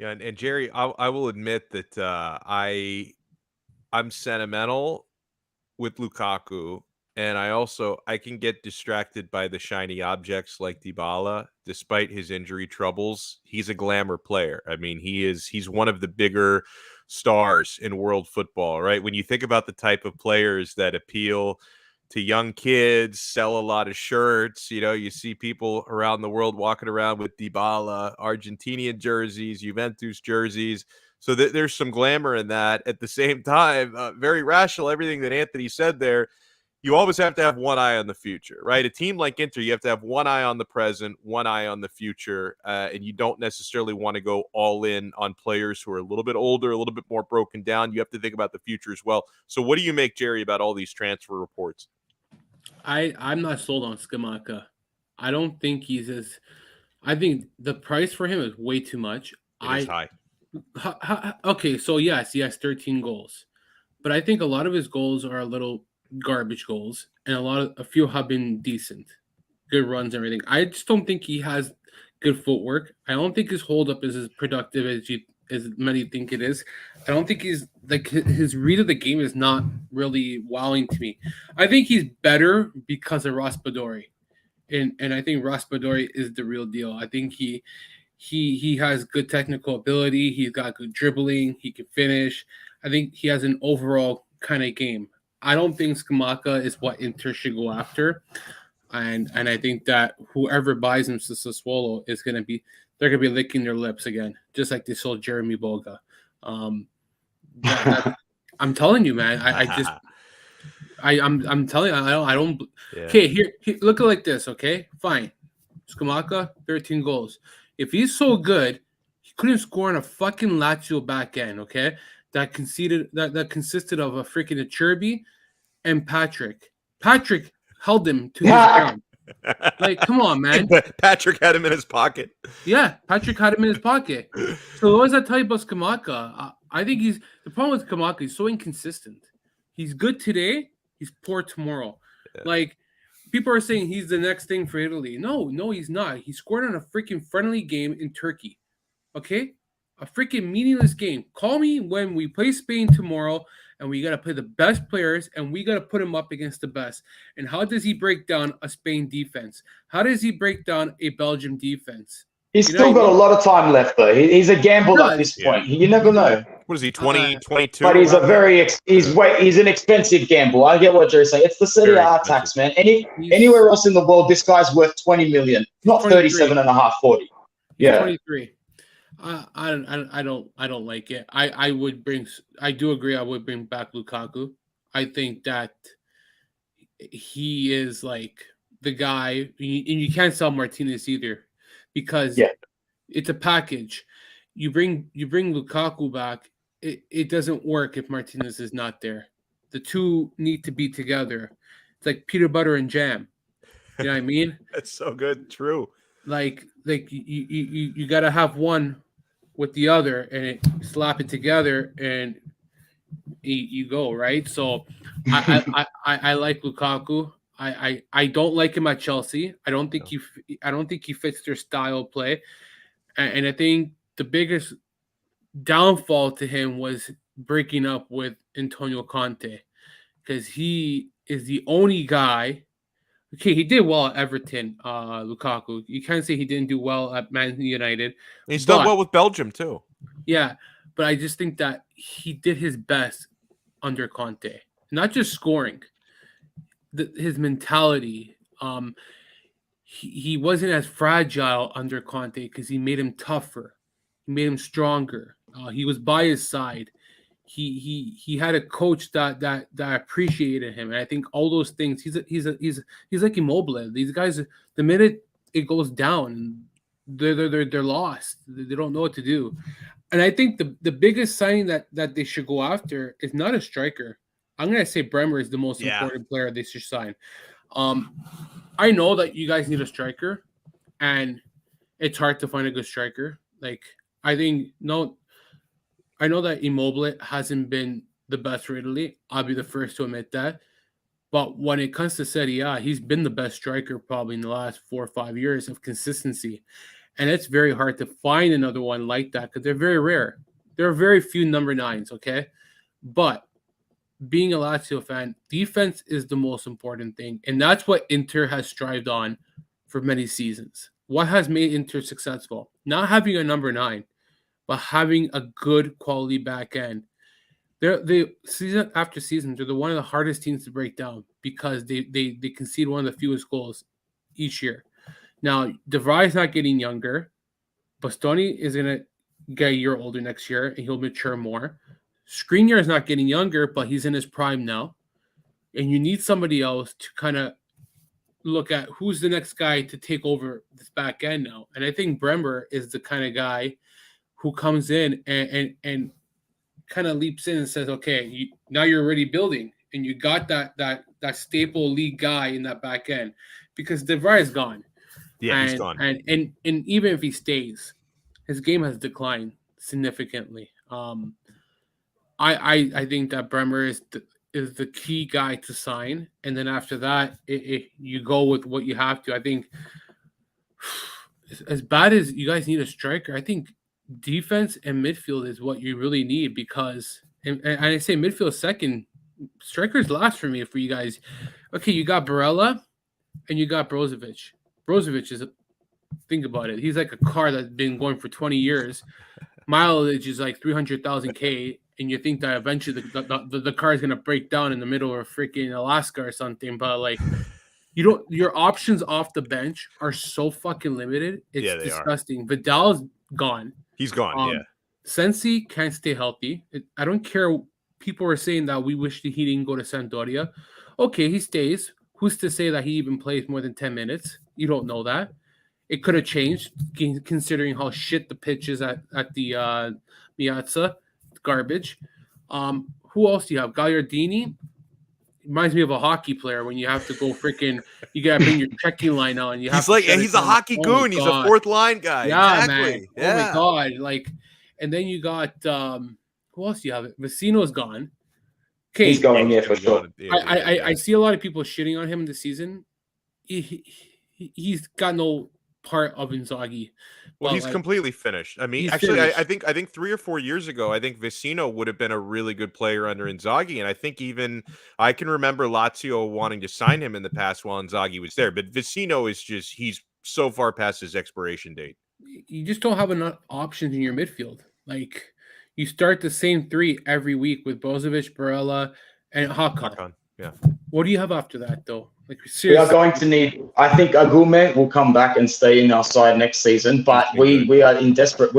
Yeah, and Jerry, I will admit that I'm sentimental with Lukaku, and I can get distracted by the shiny objects like Dybala. Despite his injury troubles, he's a glamour player. I mean, he's one of the bigger stars in world football, right? When you think about the type of players that appeal to young kids, sell a lot of shirts, you see people around the world walking around with Dybala, Argentinian jerseys, Juventus jerseys. So there's some glamour in that. At the same time, very rational, everything that Anthony said there. You always have to have one eye on the future, right? A team like Inter, you have to have one eye on the present, one eye on the future, and you don't necessarily want to go all in on players who are a little bit older, a little bit more broken down. You have to think about the future as well. So what do you make, Jerry, about all these transfer reports? I'm not sold on Scamacca. I don't think I think the price for him is way too much. It is high. Okay, so yes, he has 13 goals, but I think a lot of his goals are a little garbage goals, and a few have been decent, good runs and everything. I just don't think he has good footwork. I don't think his hold up is as productive as many think it is. I don't think he's like his read of the game is not really wowing to me. I think he's better because of Raspadori, and I think Raspadori is the real deal. I think he has good technical ability. He's got good dribbling. He can finish. I think he has an overall kind of game. I don't think Scamacca is what Inter should go after. And I think that whoever buys him to Sassuolo is they're gonna be licking their lips again, just like they sold Jeremy Boga. I'm telling you, man. I'm telling you, I don't. Yeah. Okay, here, look at it like this. Okay, fine. Scamacca, 13 goals. If he's so good, he couldn't score on a fucking Lazio back end. Okay, that consisted of a freaking Acerbi and Patrick. Patrick held him to his ground. Like, come on, man. Patrick had him in his pocket. Yeah, Patrick had him in his pocket. So what does that tell you about Scamacca? I think the problem with Scamacca, he's so inconsistent. He's good today, he's poor tomorrow. Yeah. Like, people are saying he's the next thing for Italy. No, he's not. He scored on a freaking friendly game in Turkey. Okay? A freaking meaningless game. Call me when we play Spain tomorrow and we got to play the best players and we got to put him up against the best. And how does he break down a Spain defense? How does he break down a Belgium defense? He's still got a lot of time left, though. He's a gamble at this point. You never know. What is he, 20, 22? But he's he's an expensive gamble. I get what Jerry's saying. It's the Serie A tax, man. Anywhere else in the world, this guy's worth 20 million, not 37.5, 40. Yeah. 23. I don't like it. I do agree. I would bring back Lukaku. I think that he is like the guy, and you can't sell Martinez either because it's a package. You bring Lukaku back, it doesn't work if Martinez is not there. The two need to be together. It's like peanut butter and jam. You know what I mean? That's so good. True. Like you got to have one with the other and slap it together and you go, right? So I like Lukaku. I don't like him at Chelsea. I don't think he fits their style of play. And I think the biggest downfall to him was breaking up with Antonio Conte, because he is the only guy. Okay, he did well at Everton, Lukaku. You can't say he didn't do well at Man United. He's done well with Belgium too. Yeah, but I just think that he did his best under Conte. Not just scoring, his mentality. He wasn't as fragile under Conte because he made him tougher. He made him stronger. He was by his side. He had a coach that appreciated him, and I think all those things. He's like Immobile. These guys, the minute it goes down, they're lost. They don't know what to do. And I think the biggest signing that they should go after is not a striker. I'm gonna say Bremer is the most important player they should sign. I know that you guys need a striker, and it's hard to find a good striker. Like I know that Immobile hasn't been the best for Italy. I'll be the first to admit that. But when it comes to Serie A, he's been the best striker probably in the last 4 or 5 years of consistency. And it's very hard to find another one like that because they're very rare. There are very few number 9s, okay? But being a Lazio fan, defense is the most important thing. And that's what Inter has strived on for many seasons. What has made Inter successful? Not having a number 9, but having a good quality back end. They season after season, they're one of the hardest teams to break down because they concede one of the fewest goals each year. Now, De Vrij is not getting younger. Bastoni is going to get a year older next year, and he'll mature more. Skriniar is not getting younger, but he's in his prime now. And you need somebody else to kind of look at who's the next guy to take over this back end now. And I think Bremer is the kind of guy who comes in and kind of leaps in and says, okay, now you're already building, and you got that staple league guy in that back end, because De Vrij is gone. Yeah, he's gone. And even if he stays, his game has declined significantly. I think that Bremer is the key guy to sign, and then after that, you go with what you have to. I think as bad as you guys need a striker, I think defense and midfield is what you really need, because and I say midfield second, strikers last for me for you guys. Okay, you got Barella and you got Brozovic. Brozovic is think about it. He's like a car that's been going for 20 years. Mileage is like 300,000 K, and you think that eventually the car is gonna break down in the middle of freaking Alaska or something. But like, your options off the bench are so fucking limited. It's disgusting. Vidal's gone. He's gone. Yeah. Sensi can't stay healthy. I don't care. People are saying that we wish that he didn't go to Sampdoria. Okay, he stays. Who's to say that he even plays more than 10 minutes? You don't know that. It could have changed considering how shit the pitch is at the Piazza. Garbage. Who else do you have? Gagliardini reminds me of a hockey player when you have to go freaking. You gotta bring your checking line on. He's a hockey goon. He's a fourth line guy. Yeah, exactly. Man. Yeah. Oh my god! Like, and then you got who else do you have? Vecino's gone. Okay, he's going, yeah, for sure. I see a lot of people shitting on him this season. He's got no part of Inzaghi. Well, he's completely finished. I mean, actually, I think 3 or 4 years ago, I think Vecino would have been a really good player under Inzaghi, and I think even I can remember Lazio wanting to sign him in the past while Inzaghi was there. But Vecino is he's so far past his expiration date. You just don't have enough options in your midfield. Like, you start the same 3 every week with Brozovic, Barella, and Hakan. Yeah. What do you have after that, though? Like, seriously. We are going to need. I think Agume will come back and stay in our side next season, but we are in desperate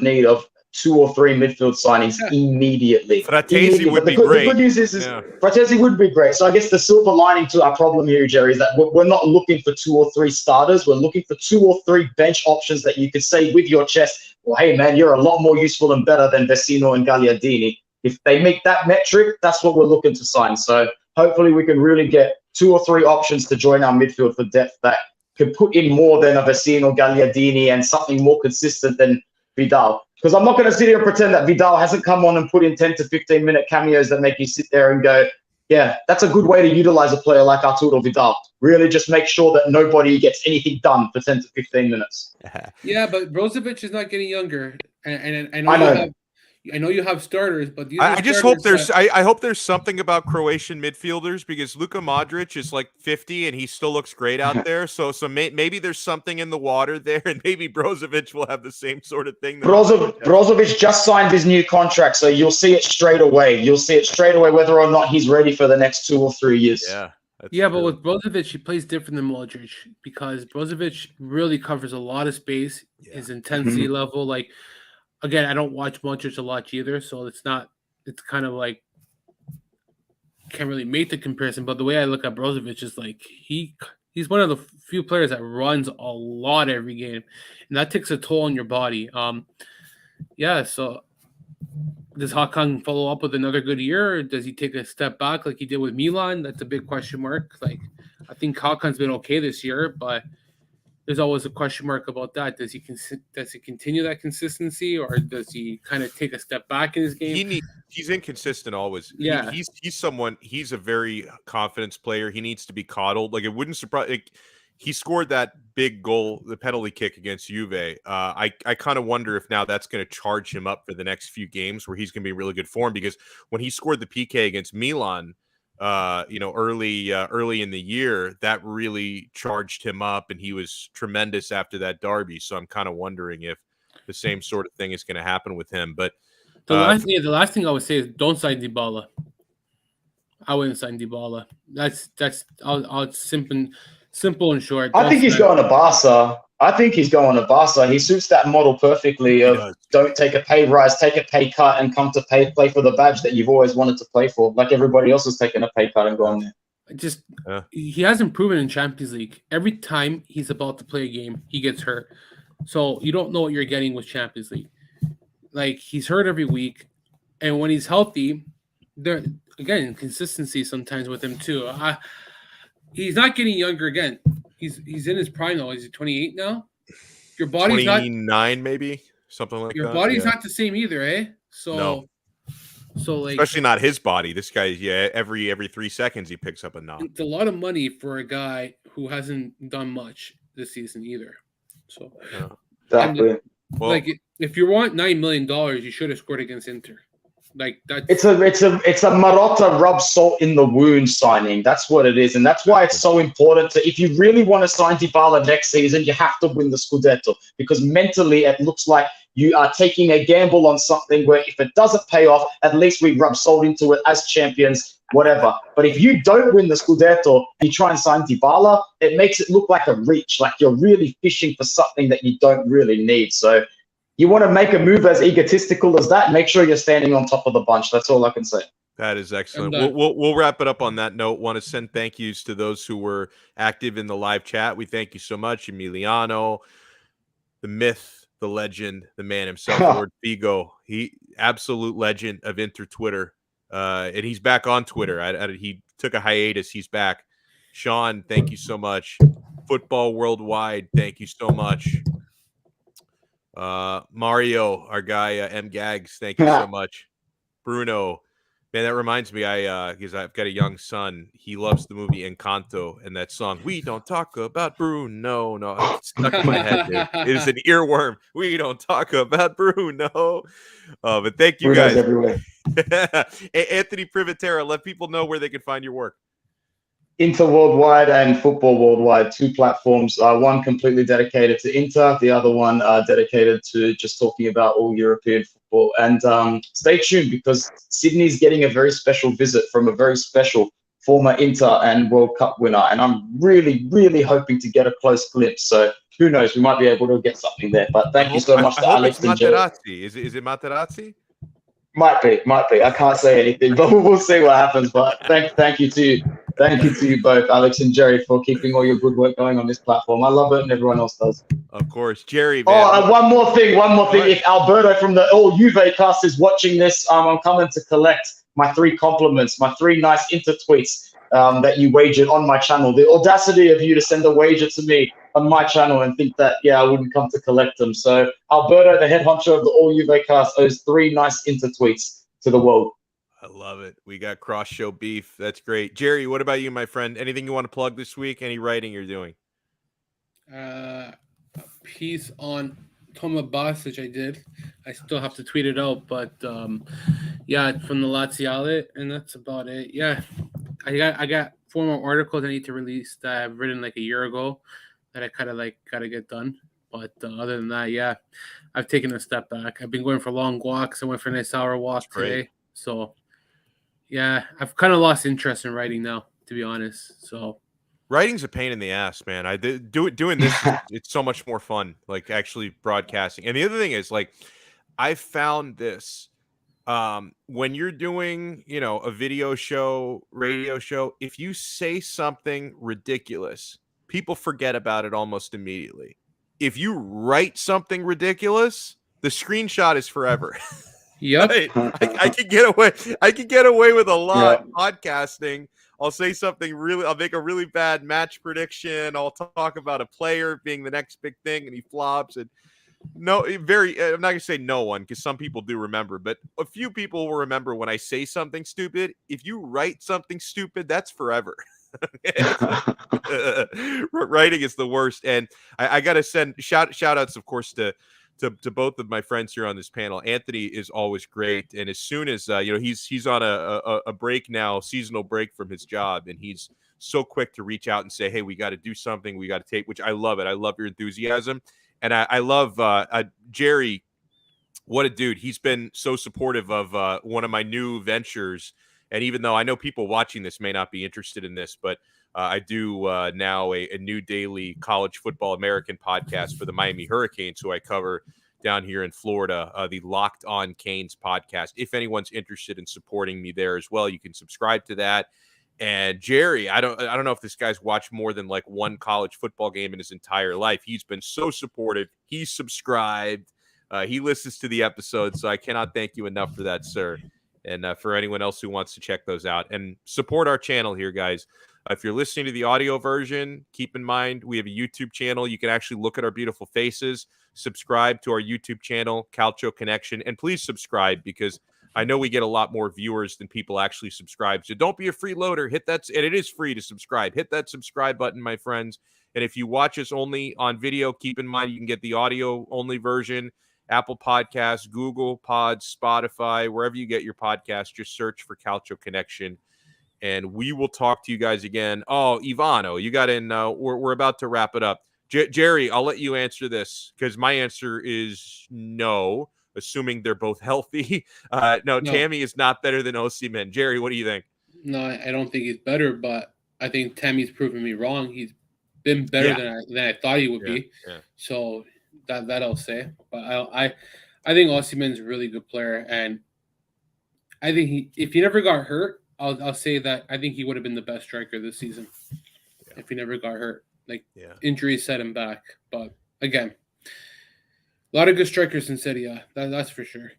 need of 2 or 3 midfield signings immediately. Fratesi would be great. The good news is Fratesi would be great. So I guess the silver lining to our problem here, Jerry, is that we're not looking for 2 or 3 starters. We're looking for 2 or 3 bench options that you could say with your chest, well, hey, man, you're a lot more useful and better than Vecino and Gagliardini. If they make that metric, that's what we're looking to sign. So hopefully we can really get 2 or 3 options to join our midfield for depth that could put in more than a Vecino, Gagliardini, and something more consistent than Vidal. Because I'm not going to sit here and pretend that Vidal hasn't come on and put in 10 to 15-minute cameos that make you sit there and go, yeah, that's a good way to utilize a player like Arturo Vidal. Really just make sure that nobody gets anything done for 10 to 15 minutes. Yeah, but Brozovic is not getting younger. And I know you have starters, but I just hope I hope there's something about Croatian midfielders, because Luka Modric is like 50 and he still looks great out there. So maybe there's something in the water there, and maybe Brozovic will have the same sort of thing. Brozovic just signed his new contract, so you'll see it straight away. You'll see it straight away whether or not he's ready for the next 2 or 3 years. Yeah. But with Brozovic, he plays different than Modric, because Brozovic really covers a lot of space. His intensity level, like. Again, I don't watch Modric a lot either, so it's kind of like, can't really make the comparison. But the way I look at Brozovic is like, he's one of the few players that runs a lot every game, and that takes a toll on your body. So does Hakan follow up with another good year, or does he take a step back like he did with Milan? That's a big question mark. Like, I think Hakan's been okay this year, but there's always a question mark about that. Does he continue that consistency, or does he kind of take a step back in his game? He's inconsistent always. Yeah, he's a very confidence player. He needs to be coddled. Like, it wouldn't surprise. Like, he scored that big goal, the penalty kick against Juve. I kind of wonder if now that's going to charge him up for the next few games where he's going to be in really good form, because when he scored the PK against Milan, early in the year, that really charged him up, and he was tremendous after that derby. So I'm kind of wondering if the same sort of thing is going to happen with him. But the last thing I would say is don't sign Dybala. I wouldn't sign Dybala. That's I'll simple and short. I think he's going to Barca. He suits that model perfectly of don't take a pay rise, take a pay cut, and come to play for the badge that you've always wanted to play for, like everybody else has taken a pay cut and gone there. He hasn't proven in Champions League. Every time he's about to play a game, he gets hurt. So you don't know what you're getting with Champions League. Like, he's hurt every week, and when he's healthy, there again consistency sometimes with him too. He's not getting younger again. He's in his prime now. Is he 28 now? Your body's 29, maybe something like that. Your body's not the same either, eh? So like, especially not his body. This guy, every 3 seconds he picks up a knock. It's a lot of money for a guy who hasn't done much this season either. So exactly. Like, if you want $9 million, you should have scored against Inter. Like, that's it's a Marotta rub salt in the wound signing. That's what it is, and that's why it's so important to, if you really want to sign Dybala next season, you have to win the Scudetto, because mentally it looks like you are taking a gamble on something where if it doesn't pay off, at least we rub salt into it as champions, whatever. But if you don't win the Scudetto, you try and sign Dybala, it makes it look like a reach, like you're really fishing for something that you don't really need. So you want to make a move as egotistical as that, make sure you're standing on top of the bunch. That's all I can say. That is excellent. We'll wrap it up on that note. Want to send thank yous to those who were active in the live chat. We thank you so much. Emiliano, the myth, the legend, the man himself, Lord Figo. He absolute legend of Inter Twitter. And he's back on Twitter. He took a hiatus. He's back. Sean, thank you so much. Football Worldwide, thank you so much. Mario, our guy, M Gags, thank you so much. Bruno, man, that reminds me, because I've got a young son, he loves the movie Encanto, and that song, "We Don't Talk About Bruno." No, it's stuck in my head, dude. It is an earworm. We don't talk about Bruno. But thank you guys. Everywhere. Anthony Privatera, let people know where they can find your work. Inter Worldwide and Football Worldwide, 2 platforms. One completely dedicated to Inter, the other one dedicated to just talking about all European football. And stay tuned, because Sydney's getting a very special visit from a very special former Inter and World Cup winner. And I'm really, really hoping to get a close glimpse. So who knows? We might be able to get something there. But thank you so much to Alex and Jerry. Is it Materazzi? Might be. I can't say anything, but we'll see what happens. But thank you to you both, Alex and Jerry, for keeping all your good work going on this platform. I love it, and everyone else does. Of course, Jerry. Man, one more thing. Right. If Alberto from the All Juve cast is watching this, I'm coming to collect my 3 compliments, my 3 nice intertweets that you wagered on my channel. The audacity of you to send a wager to me on my channel and think that, I wouldn't come to collect them. So Alberto, the head honcho of the All Juve cast, owes 3 nice intertweets to the world. I love it. We got cross-show beef. That's great. Jerry, what about you, my friend? Anything you want to plug this week? Any writing you're doing? A piece on Toma Basic I did. I still have to tweet it out, but from the Laziale, and that's about it. Yeah, I got 4 more articles I need to release that I've written like a year ago that I kind of like got to get done. But other than that, I've taken a step back. I've been going for long walks. I went for a nice hour walk today. So, I've kind of lost interest in writing now, to be honest. So, writing's a pain in the ass, man. I doing this. It's so much more fun, like actually broadcasting. And the other thing is, like, I found this when you're doing, a video show, radio show, if you say something ridiculous, people forget about it almost immediately. If you write something ridiculous, the screenshot is forever. Yep. I can get away. I can get away with a lot podcasting. I'll say something I'll make a really bad match prediction. I'll talk about a player being the next big thing and he flops. And I'm not going to say no one, because some people do remember, but a few people will remember when I say something stupid. If you write something stupid, that's forever. Writing is the worst. And I got to send shout outs, of course, to both of my friends here on this panel. Anthony is always great, and as soon as he's on a break now, seasonal break from his job, and he's so quick to reach out and say, hey, we got to do something, we got to take, which I love it. I love your enthusiasm. And I love Jerry. What a dude. He's been so supportive of one of my new ventures. And even though I know people watching this may not be interested in this, but I do now a new daily college football American podcast for the Miami Hurricanes, who I cover down here in Florida, the Locked On Canes podcast. If anyone's interested in supporting me there as well, you can subscribe to that. And Jerry, I don't know if this guy's watched more than like 1 college football game in his entire life. He's been so supportive. He's subscribed. He listens to the episodes, so I cannot thank you enough for that, sir. And for anyone else who wants to check those out and support our channel here, guys. If you're listening to the audio version, keep in mind we have a YouTube channel. You can actually look at our beautiful faces. Subscribe to our YouTube channel, Calcio Connection, and please subscribe, because I know we get a lot more viewers than people actually subscribe. So don't be a freeloader. Hit that, and it is free to subscribe. Hit that subscribe button, my friends. And if you watch us only on video, keep in mind you can get the audio only version. Apple Podcasts, Google Pods, Spotify, wherever you get your podcast, just search for Calcio Connection. And we will talk to you guys again. Oh, Ivano, you got in. We're about to wrap it up. Jerry, I'll let you answer this, because my answer is no, assuming they're both healthy. No, Tammy is not better than Osimhen. Jerry, what do you think? No, I don't think he's better, but I think Tammy's proven me wrong. He's been better than I thought he would be. Yeah. So that I'll say. But I think Osimhen's a really good player, and I think if he never got hurt, I'll say that I think he would have been the best striker this season if he never got hurt. Injuries set him back. But again, a lot of good strikers in Serie A. That's for sure.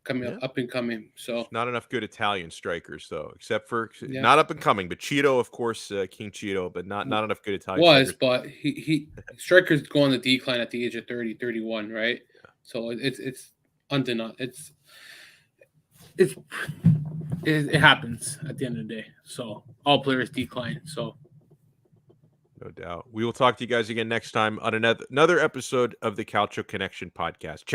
Up and coming. So not enough good Italian strikers, though, except for not up and coming. But Cheeto, of course, King Cheeto, but not enough good Italian strikers. But he strikers go on the decline at the age of 30, 31, right? Yeah. So it's undeniable. It happens at the end of the day. So all players decline. So no doubt. We will talk to you guys again next time on another episode of the Calcio Connection podcast.